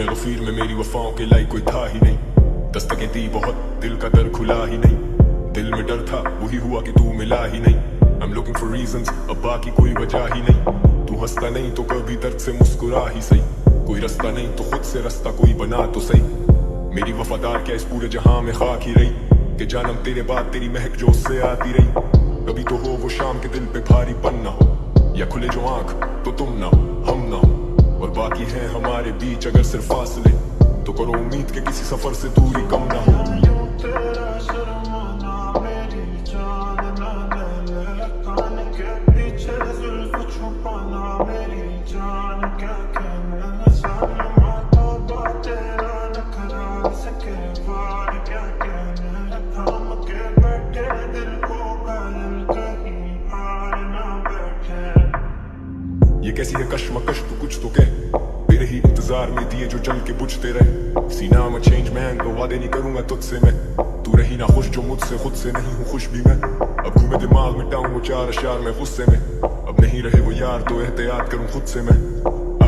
गफीर में मेरी वफाओं के लायक कोई था ही नहीं। दस्तकें दी बहुत, दिल का दर खुला ही नहीं। दिल में डर था, वही हुआ कि तू मिला ही नहीं। I'm looking for reasons, अब बाकी कोई वजह ही नहीं। तू हंसता नहीं तो कभी दर्द से मुस्कुरा ही सही। कोई रास्ता नहीं तो खुद से रास्ता कोई बना तो सही। मेरी वफादार क्या इस पूरे जहां में खाक ही रही, कि जानम तेरे बाद तेरी महक जो उससे आती रही। कभी तो हो वो शाम के दिल पे भारीपन ना हो, या खुले जो आंख तो तुम ना हो हम ना हो। और बाकी है हमारे बीच अगर सिर्फ फासले, तो करो उम्मीद के किसी सफर से दूरी कम ना हो। ये कैसी है कश्मकश तू कुछ तो कह, तेरे ही इंतजार में दिए जो जल के बुझते रहे। सीना में चेंज मैन तो वादे नहीं करूंगा तुझसे मैं। तू रही ना खुश जो मुझसे, खुद से नहीं हूँ खुश भी मैं। अब घूमे दिमाग मिटाऊं वो चार अशार में गुस्से में। अब नहीं रहे वो यार तो एहतियात करूं खुद से मैं।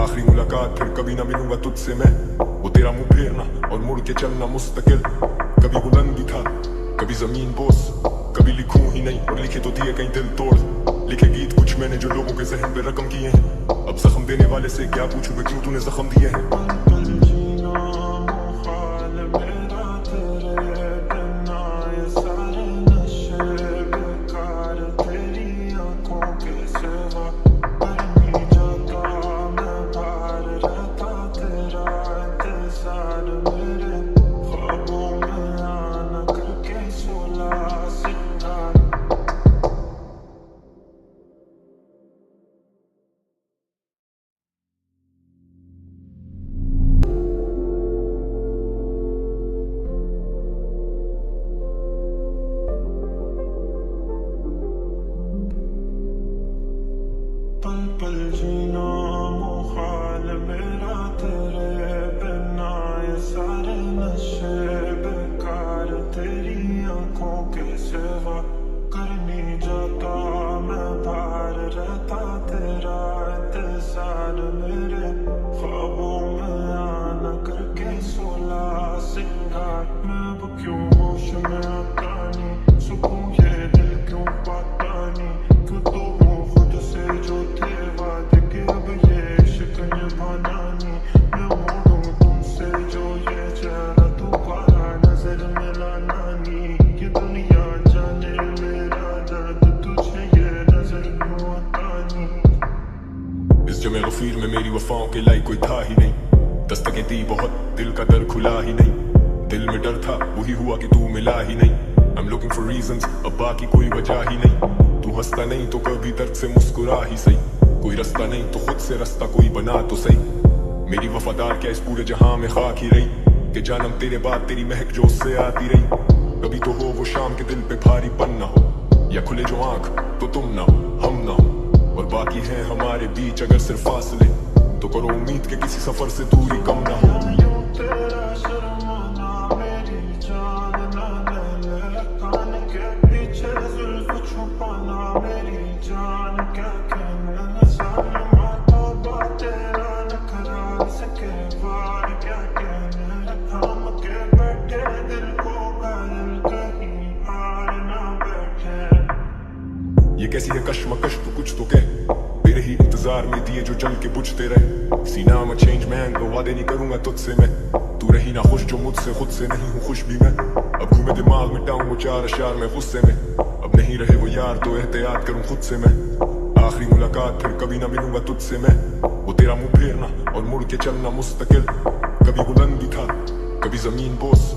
आखिरी मुलाकात फिर कभी ना मिलूंगा तुझसे मैं। वो तेरा मुंह फेरना और मुड़ के चलना मुस्तकिल। कभी बुलंदी था कभी जमीन बोस, कभी लिखूं ही नहीं और लिखे तो दिए कहीं दिल तोड़। लिखे गीत कुछ मैंने जो लोगों के जहन पे रकम किए हैं। अब जख्म देने वाले से क्या पूछूं मैं, क्यों तूने जख्म दिए हैं। पल पल जीना मुहाल मेरा तेरे बिना, ये सारे नशे बेकार तेरी आंखों के सिवा। कर नहीं जाता मैं बाहर रहता तेरा इंतजार मेरे ख्वाबों में आना करके सोला सिंगार। मैं अब क्यों होश में आता नहीं, सुकून ये दिल क्यों पाता नहीं। क्यों तो हूँ खुद से जो थे वादे के, अब ये इश्क निभाना नहीं। मैं मोड़ूं तुमसे जो ये चेहरा दोबारा नजर मिलाना नहीं। ये दुनिया जाने मेरा दर्द तुझे ये नजर क्यों आता नहीं। इस जमे गफीर में मेरी वफाओं के लायक कोई था ही नहीं। दस्तकें दी बहुत, दिल का दर खुला ही नहीं। दिल में डर था, वही हुआ कि तू मिला ही नहीं। I'm looking for reasons, अब बाकी कोई वजह ही नहीं। तू हंसता नहीं तो कभी दर्द से मुस्कुरा ही सही। कोई रास्ता नहीं तो खुद से रास्ता कोई बना तो सही। मेरी वफादार क्या इस पूरे जहां में खाक ही रही, कि जानम तेरे बाद तेरी महक जो उससे आती रही। कभी तो हो वो शाम के दिल पे भारीपन ना हो, या खुले जो आंख तो तुम ना हो हम ना हो। और बाकी है हमारे बीच अगर सिर्फ फासले, तो करो उम्मीद के किसी सफर से दूरी कम ना हो। ये कैसी है कश्मकश तू कुछ तो कह, तेरे ही इंतजार में दिए जो जल के बुझते रहे। सीना में चेंज मैन तो वादे नहीं करूंगा तुझसे मैं। तू रही ना खुश जो मुझसे, खुद से नहीं हूँ खुश भी मैं। अब घूमे दिमाग मिटाऊं वो चार अशार में गुस्से में। अब नहीं रहे वो यार तो एहतियात करूं खुद से मैं। आखिरी मुलाकात फिर कभी ना मिलूंगा तुझसे मैं। वो तेरा मुंह फेरना और मुड़ के चलना मुस्तकिल। कभी बुलंदी था कभी जमीन बोस,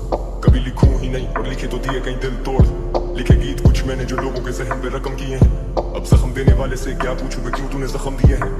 कभी लिखूं ही नहीं और लिखे तो दिए कहीं दिल तोड़। लिखे गीत कुछ मैंने जो लोगों के जहन पे रकम किए हैं। अब जख्म देने वाले से क्या पूछूं मैं, क्यों तूने जख्म दिए हैं।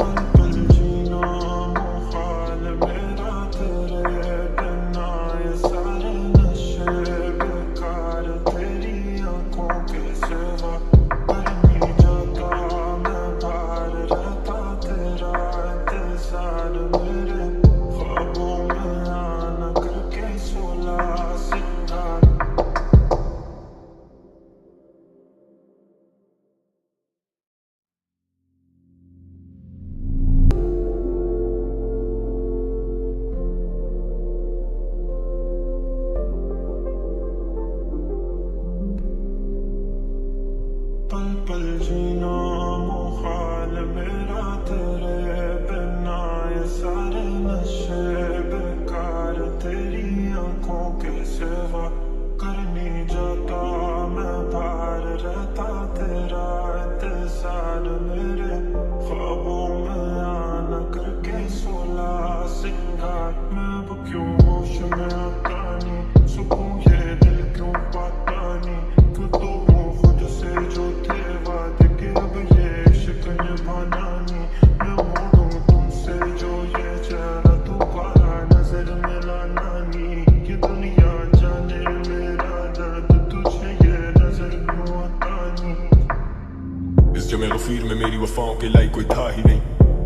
बेवफाओं के लाई कोई था ही नहीं,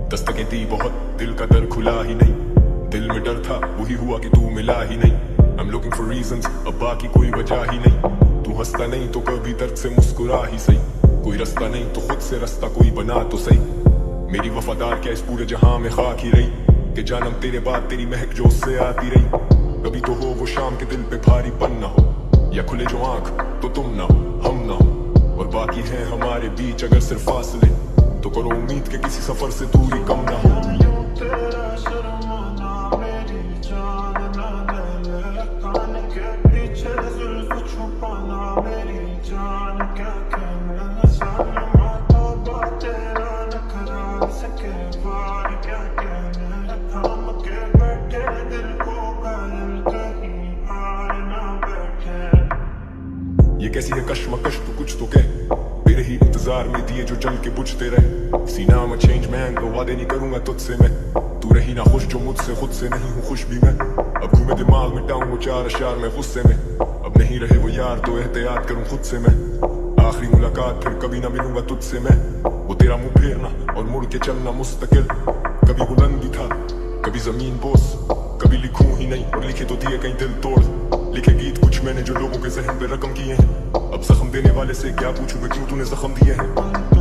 दस्तकें दी बहुत दिल का दर खुला ही नहीं, दिल में डर था वही हुआ कि तू मिला ही नहीं। I'm looking for reasons, अब बाकी कोई वजह ही नहीं, तू हंसता नहीं तो कभी दर्द से मुस्कुरा ही सही, कोई रास्ता नहीं तो खुद से रास्ता कोई बना तो सही। मेरी वफादार क्या इस पूरे जहां में खाक ही रही, कि जानम तेरे बाद तेरी महक जो उससे आती रही। कभी तो हो वो शाम के दिल पे भारीपन ना हो, या खुले जो आंख तो तुम ना हो हम ना हो, और बाकी है हमारे बीच अगर सिर्फ फासले, तो करो उम्मीद के किसी सफर से दूरी कम ना हो। तेरा शर्माना मेरी जान ना ले, कान के पीछे जुल्फ छुपाना मेरी जान, क्या कहना सालमा तौबा तेरा नखरा सके बार, क्या कहना थाम के बैठे दिल को घायल कहीं हार ना बैठे। ये कैसी है कश्मकश तू कुछ तो कह, तेरे ही इंतजार में दिए जो जल के बुझते रहे। सीना में चेंज मैन तो वादे नहीं करूंगा तुझसे मैं, तू रही ना खुश जो मुझसे खुद से नहीं हूँ खुश भी मैं। अब घूमे दिमाग में टाऊं वो चार अशार में गुस्से में, अब नहीं रहे वो यार तो एहतियात करूं खुद से मैं। आखिरी मुलाकात फिर कभी ना मिलूंगा तुझसे मैं, वो तेरा मुंह फेरना और मुड़ के चलना मुस्तकिल। कभी बुलंदी था कभी जमीन बोस, कभी लिखूं ही नहीं और लिखे तो दिए कहीं दिल तोड़। लिखे गीत कुछ मैंने जो लोगों के जहन पे रकम किए हैं, अब जख्म देने वाले से क्या पूछूं मैं क्यों तूने जख्म दिए हैं।